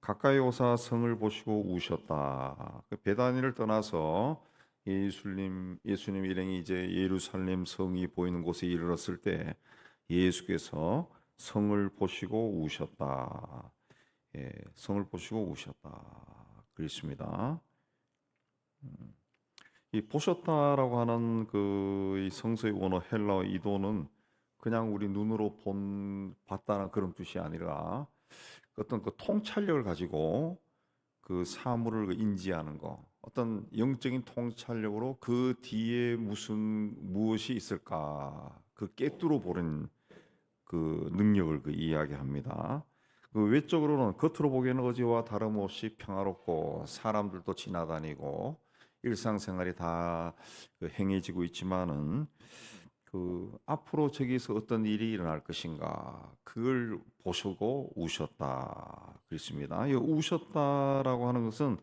가까이 오사 성을 보시고 우셨다. 그 베다니를 떠나서 예수님 일행이 이제 예루살렘 성이 보이는 곳에 이르렀을 때 예수께서 성을 보시고 우셨다. 예, 성을 보시고 우셨다. 그렇습니다. 이 보셨다라고 하는 이 성서의 원어 헬라어 이도는 그냥 우리 눈으로 봤다는 그런 뜻이 아니라 어떤 그 통찰력을 가지고 그 사물을 인지하는 거, 어떤 영적인 통찰력으로 그 뒤에 무엇이 있을까, 그 꿰뚫어 보는 그 능력을 이야기합니다. 그 외적으로는 겉으로 보기에는 어제와 다름없이 평화롭고 사람들도 지나다니고 일상생활이 다그 행해지고 있지만은 앞으로 저기서 어떤 일이 일어날 것인가 그걸 보시고 우셨다 그랬습니다. 이 우셨다라고 하는 것은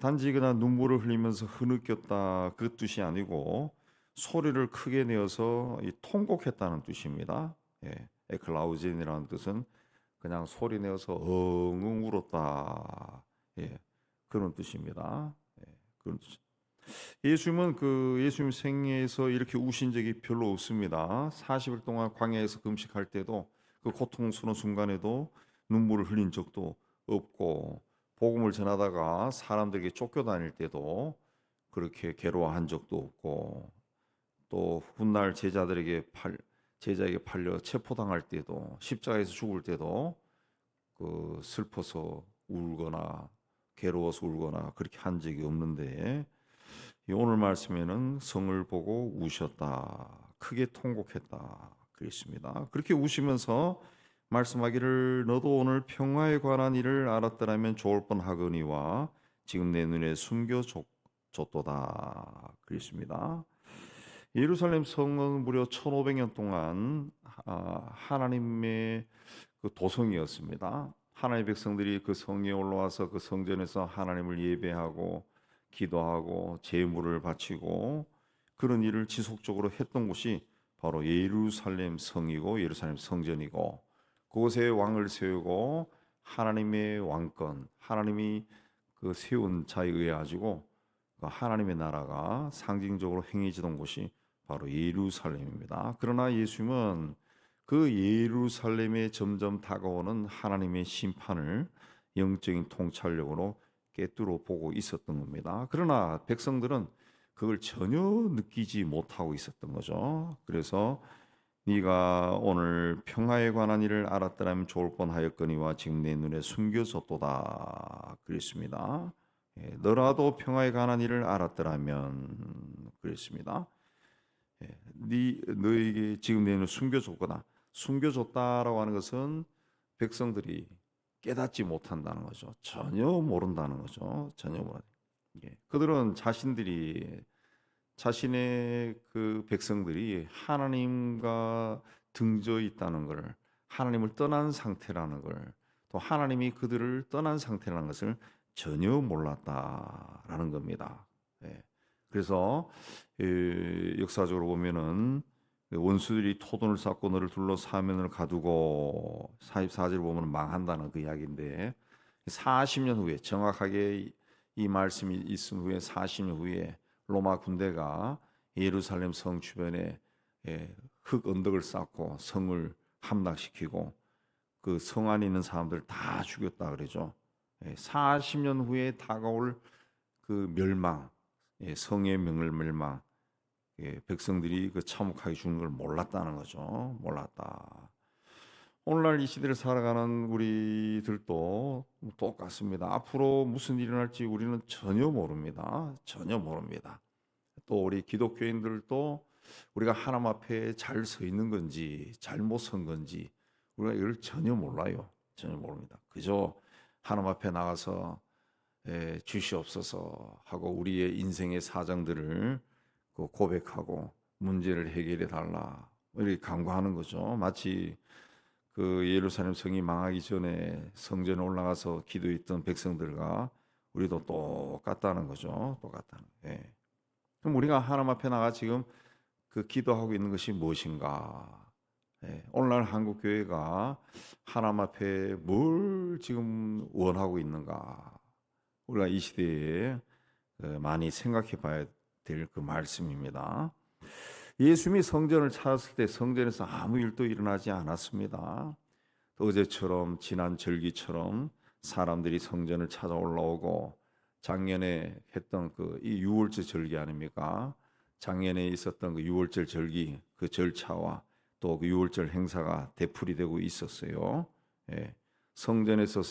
단지 그냥 눈물을 흘리면서 흐느꼈다 그 뜻이 아니고 소리를 크게 내어서 통곡했다는 뜻입니다. 예, 에클라우젠이라는 뜻은 그냥 소리 내어서 엉엉 울었다. 예, 그런 뜻입니다. 예, 그런 뜻. 예수님은 예수님 생애에서 이렇게 우신 적이 별로 없습니다. 40일 동안 광야에서 금식할 때도 그 고통스러운 순간에도 눈물을 흘린 적도 없고 복음을 전하다가 사람들에게 쫓겨다닐 때도 그렇게 괴로워한 적도 없고 또 훗날 제자에게 팔려 체포당할 때도 십자가에서 죽을 때도 슬퍼서 울거나 괴로워서 울거나 그렇게 한 적이 없는데 이 오늘 말씀에는 성을 보고 우셨다. 크게 통곡했다. 그랬습니다. 그렇게 우시면서 말씀하기를 너도 오늘 평화에 관한 일을 알았더라면 좋을 뻔하거니와 지금 내 눈에 숨겨졌도다. 그랬습니다. 예루살렘 성은 무려 1500년 동안 하나님의 그 도성이었습니다. 하나님의 백성들이 그 성에 올라와서 그 성전에서 하나님을 예배하고 기도하고 제물을 바치고 그런 일을 지속적으로 했던 곳이 바로 예루살렘 성이고 예루살렘 성전이고 그곳에 왕을 세우고 하나님의 왕권, 하나님이 세운 자에 의해 가지고 하나님의 나라가 상징적으로 행해지던 곳이 바로 예루살렘입니다. 그러나 예수님은 그 예루살렘에 점점 다가오는 하나님의 심판을 영적인 통찰력으로 꿰뚫어 보고 있었던 겁니다. 그러나 백성들은 그걸 전혀 느끼지 못하고 있었던 거죠. 그래서 네가 오늘 평화에 관한 일을 알았더라면 좋을 뻔하였거니와 지금 내 눈에 숨겨졌도다 그랬습니다. 예, 너라도 평화에 관한 일을 알았더라면 그랬습니다. 예, 너에게 지금 내 눈에 숨겨졌거나 숨겨졌다라고 하는 것은 백성들이 깨닫지 못한다는 거죠. 전혀 모른다는 거죠. 전혀 모르. 예. 그들은 자신의 그 백성들이 하나님과 등져 있다는 걸, 하나님을 떠난 상태라는 걸, 또 하나님이 그들을 떠난 상태라는 것을 전혀 몰랐다라는 겁니다. 예. 그래서 역사적으로 보면은 원수들이 토돈을 쌓고 너를 둘러 사면을 가두고 44절 보면 망한다는 그 이야기인데 40년 후에 정확하게 이 말씀이 있은 후에 40년 후에 로마 군대가 예루살렘 성 주변에 흙 언덕을 쌓고 성을 함락시키고 그 성 안에 있는 사람들 다 죽였다 그러죠. 40년 후에 다가올 그 멸망, 성의 멸망, 백성들이 그 참혹하게 죽는 걸 몰랐다는 거죠. 몰랐다. 오늘날 이 시대를 살아가는 우리들도 똑같습니다. 앞으로 무슨 일이 일어날지 우리는 전혀 모릅니다. 전혀 모릅니다. 또 우리 기독교인들도 우리가 하나님 앞에 잘 서 있는 건지 잘못 선 건지 우리가 이걸 전혀 몰라요. 전혀 모릅니다. 그저 하나님 앞에 나가서 주시옵소서 하고 우리의 인생의 사정들을 고백하고 문제를 해결해 달라 이렇게 간구하는 거죠. 마치 그 예루살렘 성이 망하기 전에 성전에 올라가서 기도했던 백성들과 우리도 똑같다는 거죠. 똑같다는. 예. 그럼 우리가 하나님 앞에 나가 지금 그 기도하고 있는 것이 무엇인가? 오늘날 한국 교회가 하나님 앞에 뭘 지금 원하고 있는가? 우리가 이 시대에 많이 생각해 봐야 될 그 말씀입니다. 예수님이 성전을 찾았을 때 성전에서 아무 일도 일어나지 않았습니다. 어제처럼 지난 절기처럼 사람들이 성전을 찾아 올라오고 작년에 했던 그 이 유월절 절기 아닙니까? 작년에 있었던 그 유월절 절기 그 절차와 또 그 유월절 행사가 되풀이되고 있었어요. 예. 성전에서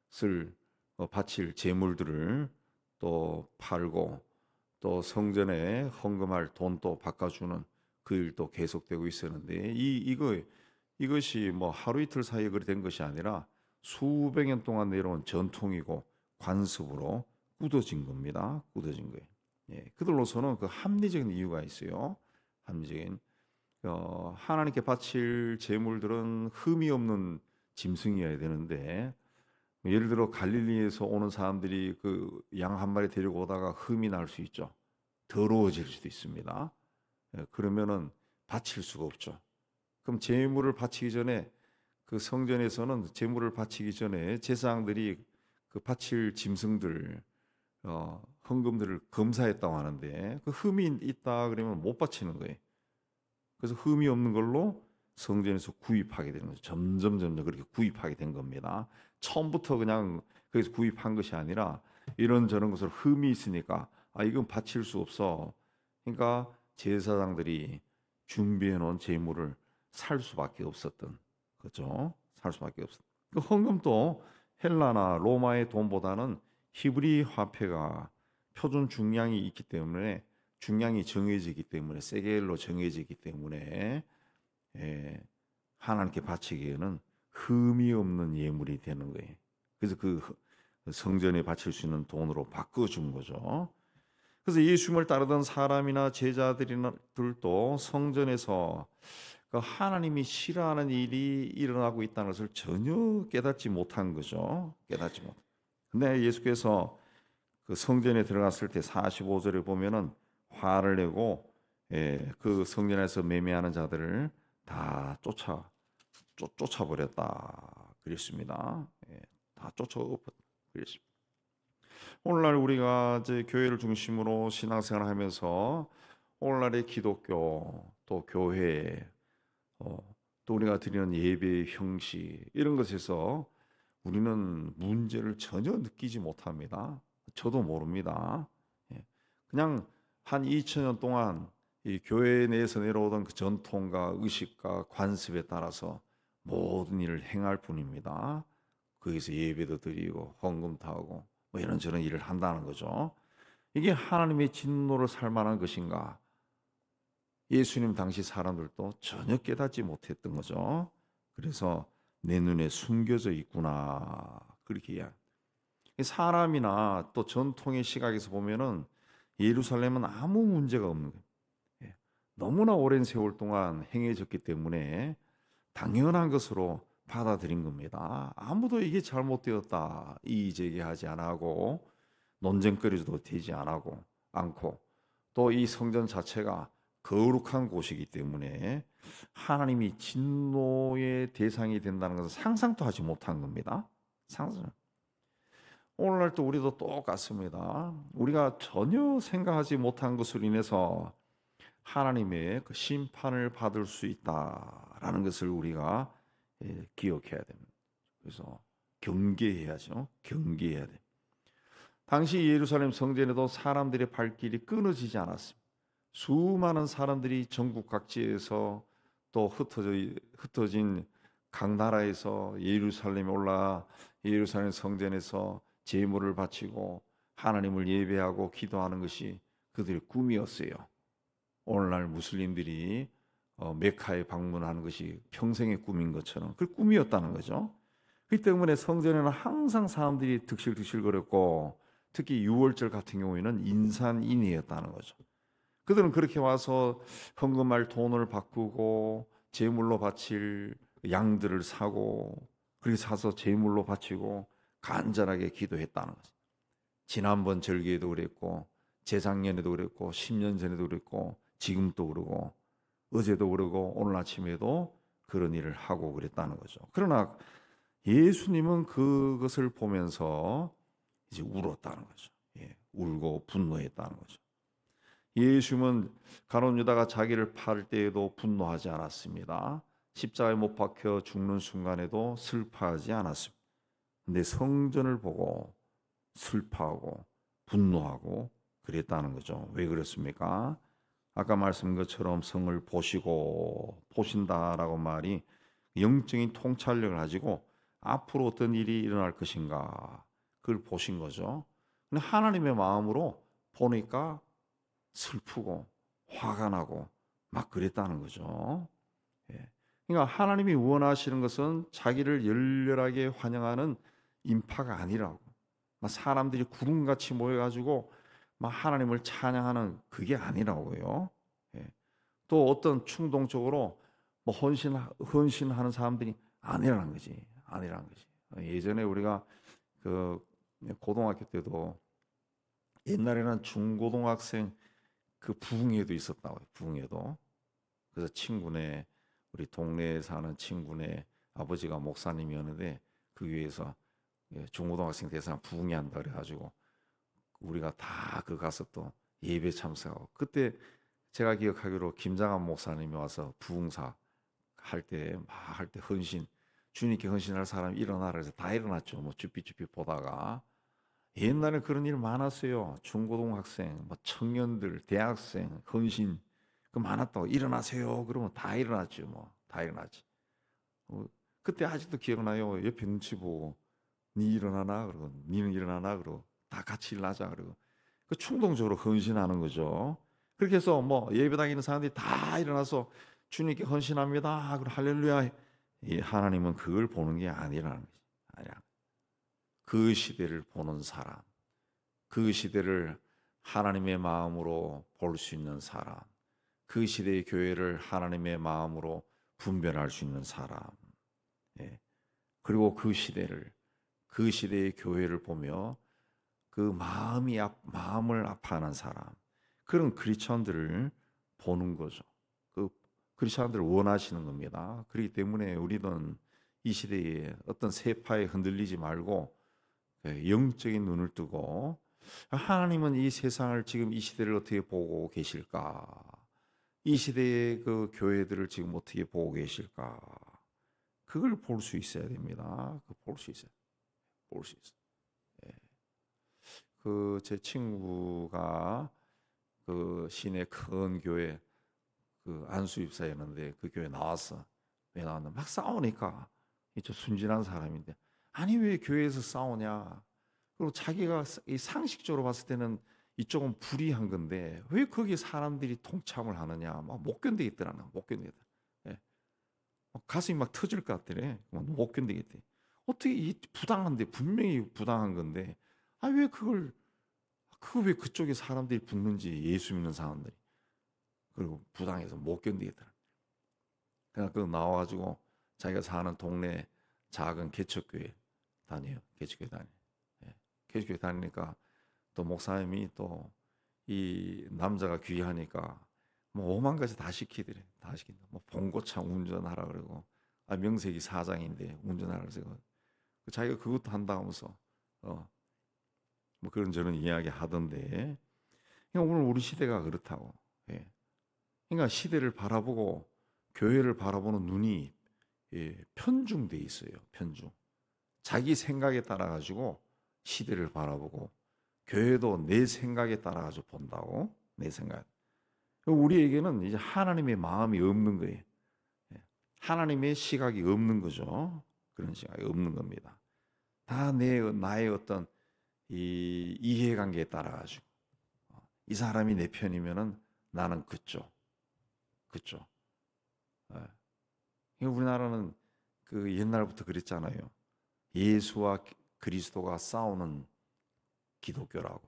쓸 바칠 제물들을 또 팔고 또 성전에 헌금할 돈도 바꿔주는 그 일도 계속되고 있었는데 이것이 뭐 하루 이틀 사이에 그리 된 것이 아니라 수백 년 동안 내려온 전통이고 관습으로 굳어진 겁니다. 굳어진 거예요. 예, 그들로서는 그 합리적인 이유가 있어요. 합리적인 하나님께 바칠 제물들은 흠이 없는 짐승이어야 되는데 예를 들어 갈릴리에서 오는 사람들이 그 양 한 마리 데리고 오다가 흠이 날 수 있죠. 더러워질 수도 있습니다. 그러면은 바칠 수가 없죠. 그럼 제물을 바치기 전에 그 성전에서는 제물을 바치기 전에 제사장들이 그 바칠 짐승들 헌금들을 검사했다고 하는데 그 흠이 있다 그러면 못 바치는 거예요. 그래서 흠이 없는 걸로 성전에서 구입하게 되는 거죠. 점점 그렇게 구입하게 된 겁니다. 처음부터 그냥 거기서 구입한 것이 아니라 이런저런 것을 흠이 있으니까 이건 바칠 수 없어. 그러니까 제사장들이 준비해 놓은 제물을 살 수밖에 없었던 거죠. 살 수밖에 없었. 그 헌금도 헬라나 로마의 돈보다는 히브리 화폐가 표준 중량이 있기 때문에 중량이 정해지기 때문에 세겔로 정해지기 때문에 하나님께 바치기에는 흠이 없는 예물이 되는 거예요. 그래서 그 성전에 바칠 수 있는 돈으로 바꿔준 거죠. 그래서 예수님을 따르던 사람이나 제자들도 성전에서 그 하나님이 싫어하는 일이 일어나고 있다는 것을 전혀 깨닫지 못한 거죠. 깨닫지 못. 근데 예수께서 그 성전에 들어갔을 때 45절에 보면은 화를 내고 그 성전에서 매매하는 자들을 다 쫓아버렸다 그랬습니다. 다 그랬습니다. 오늘날 우리가 이제 교회를 중심으로 신앙생활을 하면서 오늘날의 기독교 또 교회 또 우리가 드리는 예배의 형식 이런 것에서 우리는 문제를 전혀 느끼지 못합니다. 저도 모릅니다. 그냥 한 2000년 동안 이 교회 내에서 내려오던 그 전통과 의식과 관습에 따라서 모든 일을 행할 뿐입니다. 거기서 예배도 드리고 헌금도 하고 뭐 이런저런 일을 한다는 거죠. 이게 하나님의 진노를 살 만한 것인가? 예수님 당시 사람들도 전혀 깨닫지 못했던 거죠. 그래서 내 눈에 숨겨져 있구나 그렇게 이야기. 사람이나 또 전통의 시각에서 보면은 예루살렘은 아무 문제가 없는 거예요. 너무나 오랜 세월 동안 행해졌기 때문에 당연한 것으로 받아들인 겁니다. 아무도 이게 잘못되었다 이의 제기하지 않고 논쟁거리도 되지 않고 또 이 성전 자체가 거룩한 곳이기 때문에 하나님이 진노의 대상이 된다는 것은 상상도 하지 못한 겁니다. 상상. 오늘날 또 우리도 똑같습니다. 우리가 전혀 생각하지 못한 것으로 인해서 하나님의 그 심판을 받을 수 있다라는 것을 우리가 기억해야 됩니다. 그래서 경계해야죠. 경계해야 돼. 당시 예루살렘 성전에도 사람들의 발길이 끊어지지 않았습니다. 수많은 사람들이 전국 각지에서 또 흩어진 각 나라에서 예루살렘에 올라 예루살렘 성전에서 제물을 바치고 하나님을 예배하고 기도하는 것이 그들의 꿈이었어요. 오늘날 무슬림들이 메카에 방문하는 것이 평생의 꿈인 것처럼 그 꿈이었다는 거죠. 그렇기 때문에 성전에는 항상 사람들이 득실득실거렸고 특히 유월절 같은 경우에는 인산인해였다는 거죠. 그들은 그렇게 와서 헌금할 돈을 바꾸고 제물로 바칠 양들을 사고 그렇게 사서 제물로 바치고 간절하게 기도했다는 거죠. 지난번 절기에도 그랬고 재작년에도 그랬고 10년 전에도 그랬고 지금도 그러고 어제도 그러고 오늘 아침에도 그런 일을 하고 그랬다는 거죠. 그러나 예수님은 그것을 보면서 이제 울었다는 거죠. 예, 울고 분노했다는 거죠. 예수님은 가룟 유다가 자기를 팔 때에도 분노하지 않았습니다. 십자가에 못 박혀 죽는 순간에도 슬퍼하지 않았습니다. 근데 성전을 보고 슬퍼하고 분노하고 그랬다는 거죠. 왜 그렇습니까? 아까 말씀한 것처럼 성을 보시고 보신다라고 말이 영적인 통찰력을 가지고 앞으로 어떤 일이 일어날 것인가 그걸 보신 거죠. 근데 하나님의 마음으로 보니까 슬프고 화가 나고 막 그랬다는 거죠. 예. 그러니까 하나님이 원하시는 것은 자기를 열렬하게 환영하는 인파가 아니라고. 막 사람들이 구름같이 모여가지고 막 하나님을 찬양하는 그게 아니라고요. 예. 또 어떤 충동적으로 뭐 헌신하는 사람들이 아니라는 거지. 아니라는 거지. 예전에 우리가 그 고등학교 때도 옛날에는 중고등학생 그 부흥회도 있었다고요. 부흥회도. 그래서 친구네 우리 동네에 사는 친구네 아버지가 목사님이었는데 그 교회에서 중고등학생 대상 부흥회 한다 그래가지고 우리가 다 그 가서 또 예배 참석하고 그때 제가 기억하기로 김장한 목사님이 와서 부흥사 할 때 막 할 때 헌신 주님께 헌신할 사람이 일어나라 해서 다 일어났죠. 뭐 쭈삐쭈삐 보다가 옛날에 그런 일 많았어요. 중고등학생, 뭐 청년들, 대학생 헌신 그 많았다고 일어나세요. 그러면 다 일어났죠. 뭐 다 일어나지. 그때 아직도 기억나요. 옆에 눈치 보고 니 일어나나 그러고 니는 일어나나 그러고 다 같이 일어나자 그러고 그 충동적으로 헌신하는 거죠. 그렇게 해서 뭐 예배 다니는 사람들이 다 일어나서 주님께 헌신합니다. 그리고 할렐루야. 하나님은 그걸 보는 게 아니라는 거지. 아니야. 그 시대를 보는 사람, 그 시대를 하나님의 마음으로 볼 수 있는 사람, 그 시대의 교회를 하나님의 마음으로 분별할 수 있는 사람, 예. 그리고 그 시대의 교회를 보며 그 마음을 아파하는 사람, 그런 크리스천들을 보는 거죠. 그 크리스천들을 원하시는 겁니다. 그렇기 때문에 우리는 이 시대에 어떤 세파에 흔들리지 말고 영적인 눈을 뜨고 하나님은 이 세상을 지금 이 시대를 어떻게 보고 계실까? 이 시대의 그 교회들을 지금 어떻게 보고 계실까? 그걸 볼 수 있어야 됩니다. 볼 수 있어요. 볼 수 있어요. 예. 그 제 친구가 그 시내 큰 교회 그 안수입사였는데 그 교회 나왔어. 왜 나왔나? 막 싸우니까 저 순진한 사람인데 아니 왜 교회에서 싸우냐? 그리고 자기가 이 상식적으로 봤을 때는 이쪽은 불의한 건데 왜 거기 사람들이 통참을 하느냐? 막 못 견디겠더라나. 못 견디겠다. 예. 가슴이 막 터질 것 같더래. 못 견디겠대. 어떻게 이 부당한데 분명히 부당한 건데 아 왜 그걸 왜 그쪽에 사람들이 붙는지 예수 믿는 사람들이 그리고 부당해서 못 견디겠더라. 그냥 그 나와가지고 자기가 사는 동네 작은 개척교회 다녀요. 개척교회 다녀. 예. 개척교회 다니니까 또 목사님이 또 이 남자가 귀하니까 뭐 오만 가지 다 시키더래. 다 시킨다. 뭐 봉고차 운전하라 그러고 명색이 사장인데 운전하라 그래서 자기가 그것도 한다 하면서 뭐 그런 저런 이야기 하던데 그러니까 오늘 우리 시대가 그렇다고. 예. 그러니까 시대를 바라보고 교회를 바라보는 눈이 편중돼 있어요. 편중. 자기 생각에 따라 가지고 시대를 바라보고 교회도 내 생각에 따라 가지고 본다고. 내 생각. 우리에게는 이제 하나님의 마음이 없는 거예요. 하나님의 시각이 없는 거죠. 그런 시각이 없는 겁니다. 다 나의 어떤 이 이해관계에 따라 가지고 이 사람이 내 편이면은 나는 그쪽. 우리나라는 그 옛날부터 그랬잖아요. 예수와 그리스도가 싸우는 기독교라고.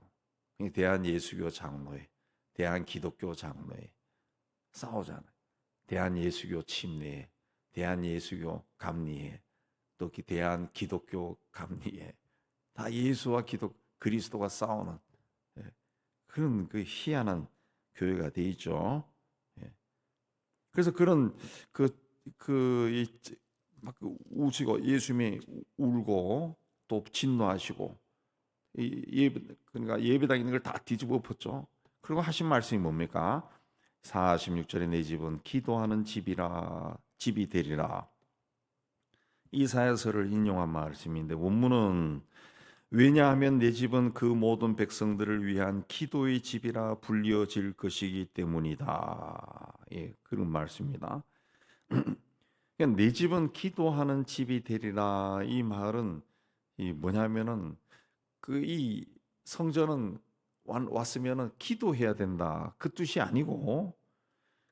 대한예수교 장로회, 대한기독교 장로회 싸우잖아요. 대한예수교 침례회, 대한예수교 감리회, 또 대한기독교 감리회 다 예수와 그리스도가 싸우는 그런 그 희한한 교회가 돼 있죠. 그래서 그런 그 막 우시고 예수님이 울고 또 진노하시고 그러니까 예배당에 있는 걸 다 뒤집어 엎었죠. 그리고 하신 말씀이 뭡니까? 46절에 내 집은 기도하는 집이 되리라. 이사야서를 인용한 말씀인데 원문은 왜냐하면 내 집은 그 모든 백성들을 위한 기도의 집이라 불리어질 것이기 때문이다. 예, 그런 말씀입니다. 그러니까 내 집은 기도하는 집이 되리라. 이 말은 이 뭐냐면은 이 성전은 왔으면은 기도해야 된다. 그 뜻이 아니고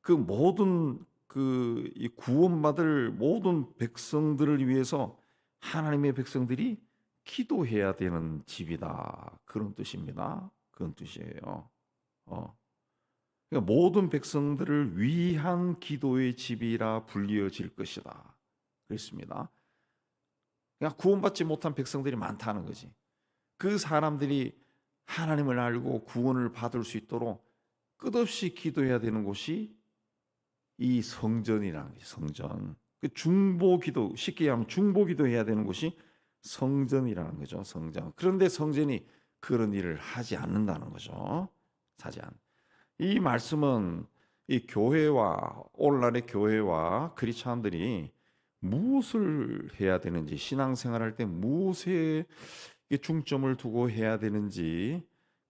그 모든 이 구원받을 모든 백성들을 위해서 하나님의 백성들이 기도해야 되는 집이다. 그런 뜻입니다. 그런 뜻이에요. 그러니까 모든 백성들을 위한 기도의 집이라 불리어질 것이다. 그렇습니다. 그러니까 구원받지 못한 백성들이 많다는 거지. 그 사람들이 하나님을 알고 구원을 받을 수 있도록 끝없이 기도해야 되는 곳이 이 성전이라는 거지. 성전. 그 중보기도, 쉽게 하면 중보기도 해야 되는 곳이 성전이라는 거죠. 성전. 그런데 성전이 그런 일을 하지 않는다는 거죠. 하지 않. 이 말씀은 이 교회와 오늘날의 교회와 크리스찬들이 무엇을 해야 되는지, 신앙생활할 때 무엇에 중점을 두고 해야 되는지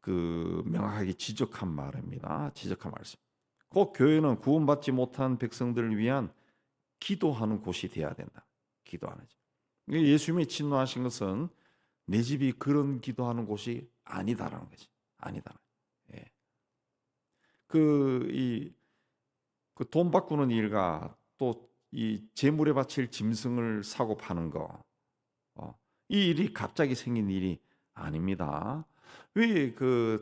명확하게 지적한 말입니다. 지적한 말씀. 꼭 교회는 구원받지 못한 백성들을 위한 기도하는 곳이 되어야 된다. 기도하는 집. 예수님이 진노하신 것은 내 집이 그런 기도하는 곳이 아니다라는 거지. 아니다. 예. 돈 바꾸는 일과 또 이 재물에 바칠 짐승을 사고 파는 거, 이 일이 갑자기 생긴 일이 아닙니다. 왜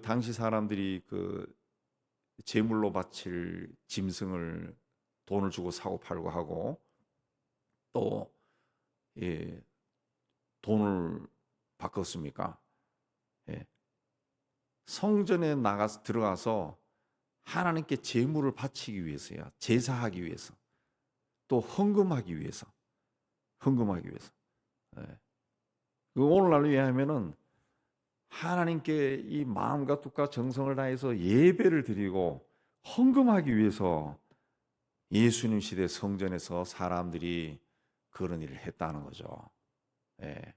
당시 사람들이 재물로 바칠 짐승을 돈을 주고 사고 팔고 하고 또 돈을 바꿨습니까? 예. 성전에 들어가서 하나님께 제물을 바치기 위해서야. 제사하기 위해서. 또 헌금하기 위해서. 예. 오늘날로 이해하면은 하나님께 이 마음과 뜻과 정성을 다해서 예배를 드리고 헌금하기 위해서 예수님 시대 성전에서 사람들이 그런 일을 했다는 거죠. 예.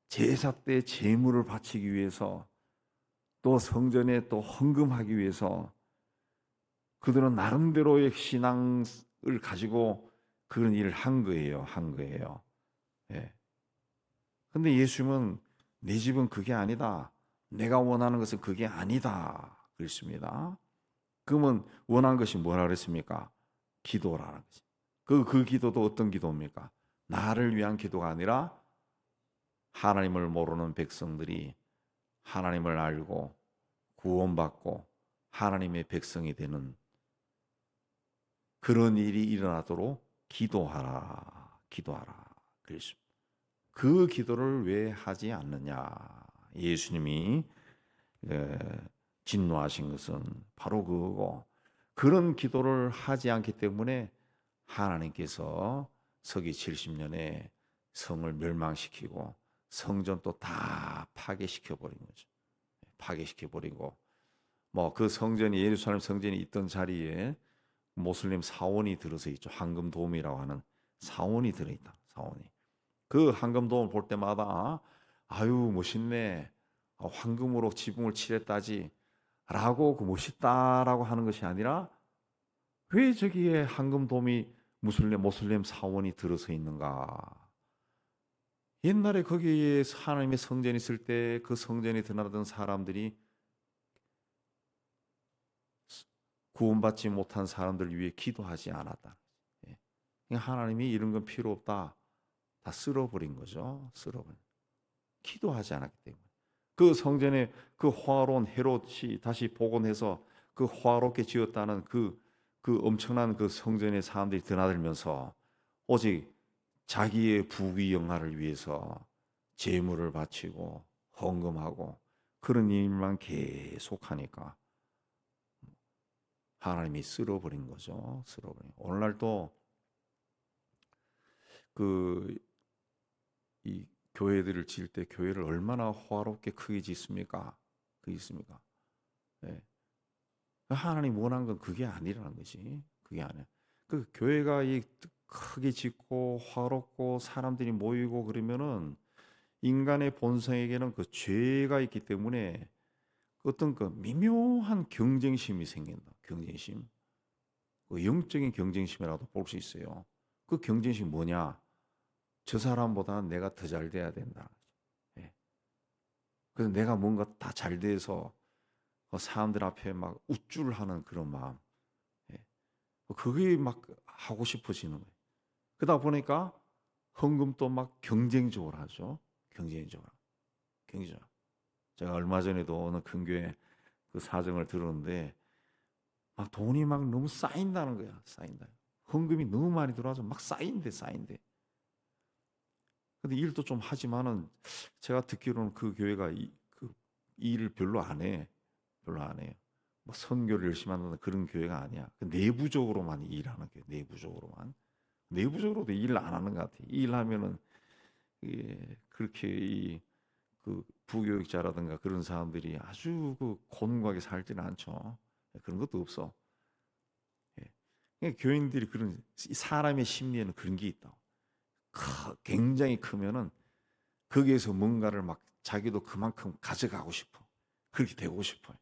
제사 때 제물을 바치기 위해서 또 성전에 또 헌금하기 위해서 그들은 나름대로의 신앙을 가지고 그런 일을 한 거예요. 예. 근데 예수님은 내 집은 그게 아니다. 내가 원하는 것은 그게 아니다. 그랬습니다. 그러면 원한 것이 뭐라 그랬습니까? 기도라는 거지. 그 기도도 어떤 기도입니까? 나를 위한 기도가 아니라 하나님을 모르는 백성들이 하나님을 알고 구원받고 하나님의 백성이 되는 그런 일이 일어나도록 기도하라. 그랬습니다. 그 기도를 왜 하지 않느냐? 예수님이 진노하신 것은 바로 그거고 그런 기도를 하지 않기 때문에 하나님께서 서기 70년에 성을 멸망시키고 성전 또 다 파괴시켜 버린 거죠. 파괴시켜 버리고 그 성전이 예루살렘 성전이 있던 자리에 모슬림 사원이 들어서 있죠. 황금돔이라고 하는 사원이 들어 있다. 사원이. 그 황금돔을 볼 때마다 아유 멋있네. 황금으로 지붕을 칠했다지 라고 멋있다라고 하는 것이 아니라 왜 저기에 황금돔이 모슬렘 사원이 들어서 있는가? 옛날에 거기에 하나님의 성전이 있을 때 그 성전에 드나들던 사람들이 구원받지 못한 사람들 위해 기도하지 않았다. 하나님이 이런 건 필요 없다. 다 쓸어버린 거죠. 기도하지 않았기 때문에. 그 성전에 그 화로운 헤롯이 다시 복원해서 그 화롭게 지었다는 그 엄청난 그 성전의 사람들이 드나들면서 오직 자기의 부귀 영화를 위해서 제물을 바치고 헌금하고 그런 일만 계속하니까 하나님이 쓸어버린 거죠. 쓸어버린. 오늘날도 그 이 교회들을 지을 때 교회를 얼마나 호화롭게 크게 짓습니까? 그게 있습니까? 예. 하나님 원한 건 그게 아니라는 거지. 그게 아니야. 그 교회가 이 크게 짓고 화롭고 사람들이 모이고 그러면은 인간의 본성에게는 그 죄가 있기 때문에 어떤 그 미묘한 경쟁심이 생긴다. 경쟁심. 그 영적인 경쟁심이라도 볼 수 있어요. 그 경쟁심 뭐냐? 저 사람보다 내가 더 잘 돼야 된다. 예. 그래서 내가 뭔가 다 잘 돼서 사람들 앞에 막 우쭐하는 그런 마음. 예. 그게 막 하고 싶어지는 거예요. 그러다 보니까 헌금도 막 경쟁적으로 하죠. 경쟁적으로. 경쟁적으로. 제가 얼마 전에도 어느 큰 교회 그 사정을 들었는데 막 돈이 막 너무 쌓인다는 거야. 쌓인다. 헌금이 너무 많이 들어와서 막 쌓인대. 근데 일도 좀 하지만은 제가 듣기로는 그 교회가 그 일을 별로 안 해. 별로 안 해요. 뭐 선교를 열심히 한다는 그런 교회가 아니야. 그 내부적으로만 일하는 교회. 내부적으로만. 내부적으로도 일을 안 하는 것 같아. 일하면은 그렇게 그 부교육자라든가 그런 사람들이 아주 그 곤고하게 살지는 않죠. 그런 것도 없어. 예. 그러니까 교인들이 그런 사람의 심리에는 그런 게 있다. 굉장히 크면은 거기에서 뭔가를 막 자기도 그만큼 가져가고 싶어. 그렇게 되고 싶어요.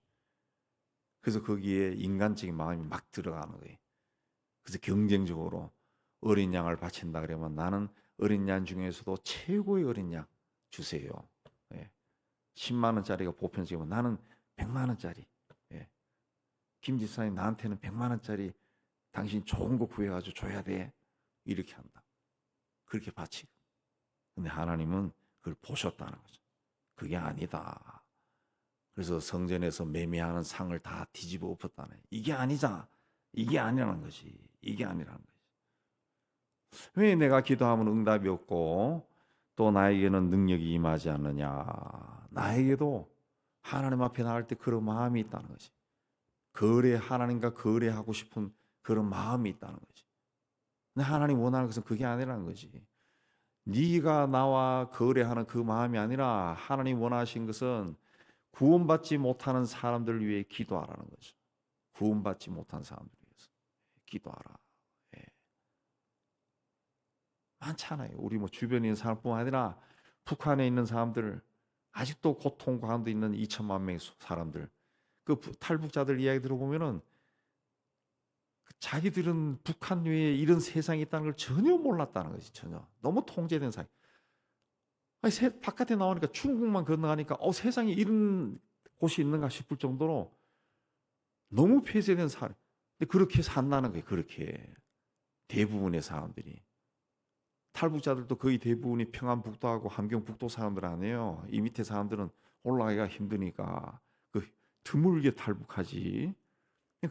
그래서 거기에 인간적인 마음이 막 들어가는 거예요. 그래서 경쟁적으로 어린 양을 바친다 그러면 나는 어린 양 중에서도 최고의 어린 양 주세요. 예. 10만 원짜리가 보편적이면 나는 100만 원짜리. 예. 김 집사님 나한테는 100만 원짜리 당신 좋은 거 구해가지고 줘야 돼. 이렇게 한다. 그렇게 바치고. 근데 하나님은 그걸 보셨다는 거죠. 그게 아니다. 그래서 성전에서 매매하는 상을 다 뒤집어 엎었다네. 이게 아니잖아. 이게 아니라는 거지. 이게 아니라는 거지. 왜 내가 기도하면 응답이 없고 또 나에게는 능력이 임하지 않느냐. 나에게도 하나님 앞에 나갈 때 그런 마음이 있다는 거지. 하나님과 거래하고 싶은 그런 마음이 있다는 거지. 근데 하나님 원하는 것은 그게 아니라는 거지. 네가 나와 거래하는 그 마음이 아니라 하나님 원하신 것은 구원받지 못하는 사람들을 위해 기도하라는 거죠. 구원받지 못한 사람들을 위해서 기도하라. 예. 많잖아요. 우리 뭐 주변에 있는 사람뿐만 아니라 북한에 있는 사람들, 아직도 고통 가운데 있는 2천만 명의 사람들, 그 탈북자들 이야기 들어보면은 자기들은 북한 외에 이런 세상이 있다는 걸 전혀 몰랐다는 거지. 전혀. 너무 통제된 사회. 아니, 바깥에 나오니까 중국만 건너가니까 세상에 이런 곳이 있는가 싶을 정도로 너무 폐쇄된 사회. 근데 그렇게 산다는 거예요. 그렇게 대부분의 사람들이. 탈북자들도 거의 대부분이 평안북도하고 함경북도 사람들 아니에요. 이 밑에 사람들은 올라가기가 힘드니까 그 드물게 탈북하지.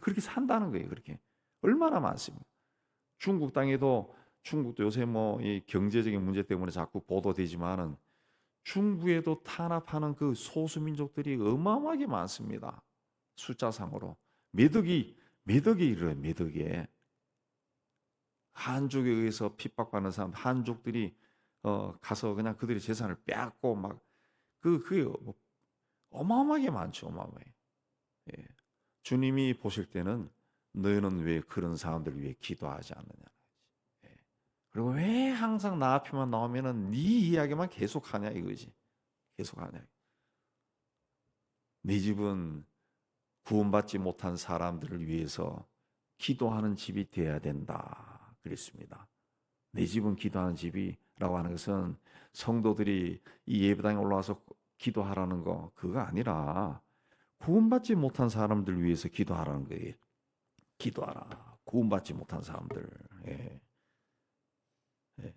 그렇게 산다는 거예요. 그렇게. 얼마나 많습니까? 중국도 요새 뭐 이 경제적인 문제 때문에 자꾸 보도되지만은 중부에도 탄압하는 그 소수 민족들이 어마어마하게 많습니다. 숫자상으로 매덕이 이르요. 매덕에 한족에 의해서 핍박받는 사람 한족들이 가서 그냥 그들의 재산을 빼앗고 막 그게 뭐 어마어마하게 많죠. 어마어마해. 예. 주님이 보실 때는 너희는 왜 그런 사람들을 위해 기도하지 않느냐. 예. 그리고 왜 항상 나 앞에만 나오면은 네 이야기만 계속하냐 이거지. 계속하냐. 네 집은 구원받지 못한 사람들을 위해서 기도하는 집이 되어야 된다. 그랬습니다. 내 집은 기도하는 집이라고 하는 것은 성도들이 이 예배당에 올라와서 기도하라는 거 그거 아니라 구원받지 못한 사람들 위해서 기도하라는 거예요. 기도하라. 구원받지 못한 사람들. 예. 예.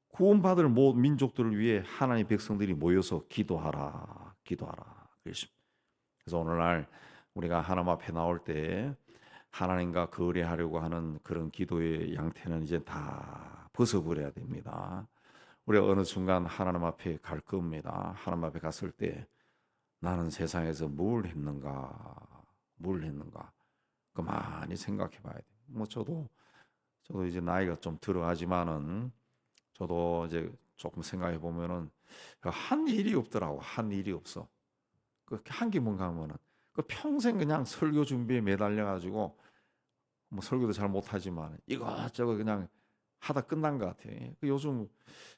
구원받을 민족들을 위해 하나님의 백성들이 모여서 기도하라. 기도하라. 그래서 오늘날 우리가 하나님 앞에 나올 때 하나님과 거래하려고 하는 그런 기도의 양태는 이제 다 벗어버려야 됩니다. 우리가 어느 순간 하나님 앞에 갈 겁니다. 하나님 앞에 갔을 때 나는 세상에서 뭘 했는가? 그 많이 생각해 봐야 돼. 뭐 저도 이제 나이가 좀 들어가지만은 저도 이제 조금 생각해 보면은 한 일이 없더라고. 한 일이 없어. 그 한 게 뭔가 하면은 그 평생 그냥 설교 준비에 매달려 가지고 뭐 설교도 잘 못하지만 이것저것 그냥 하다 끝난 것 같아. 그 요즘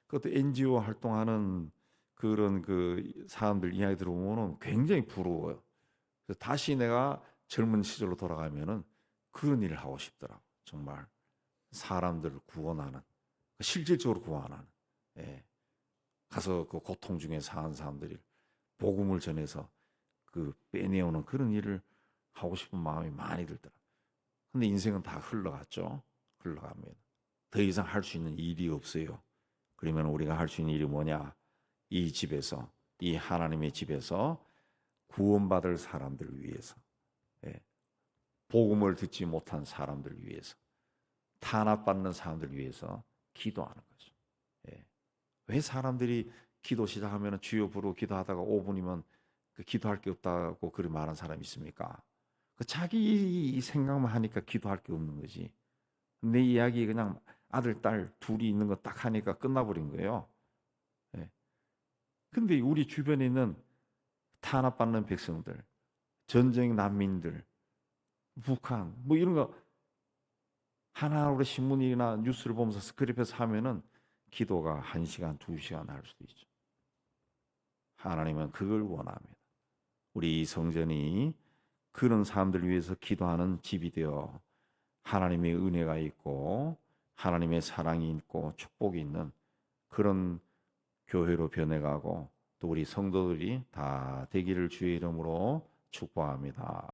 그것도 NGO 활동하는 그런 그 사람들 이야기 들어보면은 굉장히 부러워요. 그래서 다시 내가 젊은 시절로 돌아가면은 그런 일을 하고 싶더라고. 정말 사람들을 구원하는, 실질적으로 구원하는. 예. 가서 그 고통 중에 사는 사람들이 복음을 전해서 그 빼내오는 그런 일을 하고 싶은 마음이 많이 들더라. 근데 인생은 다 흘러갔죠. 흘러갑니다. 더 이상 할 수 있는 일이 없어요. 그러면 우리가 할 수 있는 일이 뭐냐? 이 집에서, 이 하나님의 집에서 구원받을 사람들을 위해서, 예, 복음을 듣지 못한 사람들을 위해서, 탄압받는 사람들을 위해서 기도하는 거죠. 예. 왜 사람들이 기도 시작하면 주여 부르고 기도하다가 5분이면 그 기도할 게 없다고 그렇게 말하는 사람이 있습니까? 그 자기 생각만 하니까 기도할 게 없는 거지. 내 이야기 그냥 아들, 딸 둘이 있는 거 딱 하니까 끝나버린 거예요. 예. 근데 우리 주변에 있는 탄압받는 백성들, 전쟁 난민들, 북한, 뭐 이런 거 하나하나 신문이나 뉴스를 보면서 스크립에서 하면은 기도가 1시간, 2시간 할 수도 있죠. 하나님은 그걸 원합니다. 우리 성전이 그런 사람들 위해서 기도하는 집이 되어 하나님의 은혜가 있고 하나님의 사랑이 있고 축복이 있는 그런 교회로 변해가고 또 우리 성도들이 다 되기를 주의 이름으로 축복합니다.